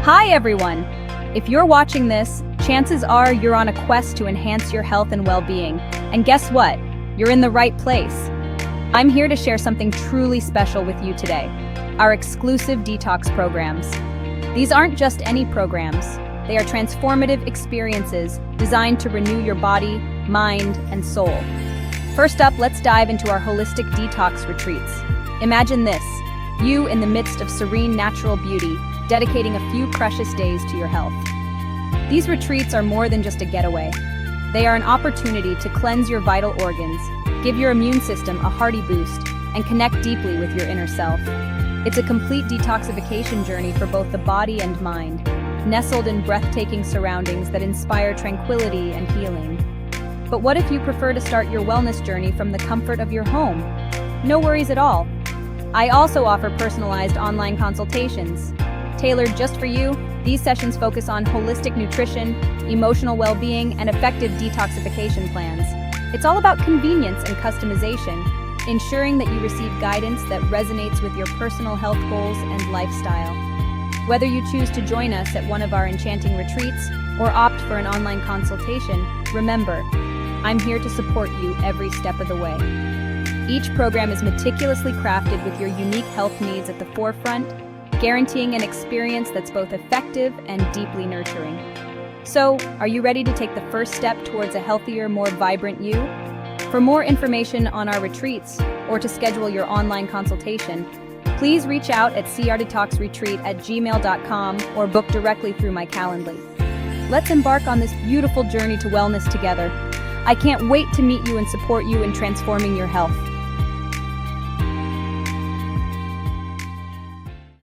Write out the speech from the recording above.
Hi everyone! If you're watching this, chances are you're on a quest to enhance your health and well-being. And guess what? You're in the right place. I'm here to share something truly special with you today, our exclusive detox programs. These aren't just any programs. They are transformative experiences designed to renew your body, mind, and soul. First up, let's dive into our holistic detox retreats. Imagine this, you in the midst of serene natural beauty, dedicating a few precious days to your health. These retreats are more than just a getaway. They are an opportunity to cleanse your vital organs, give your immune system a hearty boost, and connect deeply with your inner self. It's a complete detoxification journey for both the body and mind, nestled in breathtaking surroundings that inspire tranquility and healing. But what if you prefer to start your wellness journey from the comfort of your home? No worries at all. I also offer personalized online consultations. Tailored just for you, these sessions focus on holistic nutrition, emotional well-being, and effective detoxification plans. It's all about convenience and customization, ensuring that you receive guidance that resonates with your personal health goals and lifestyle. Whether you choose to join us at one of our enchanting retreats or opt for an online consultation, remember, I'm here to support you every step of the way. Each program is meticulously crafted with your unique health needs at the forefront, guaranteeing an experience that's both effective and deeply nurturing. So, are you ready to take the first step towards a healthier, more vibrant you? For more information on our retreats or to schedule your online consultation, please reach out at crdetoxretreat@gmail.com or book directly through my Calendly. Let's embark on this beautiful journey to wellness together. I can't wait to meet you and support you in transforming your health.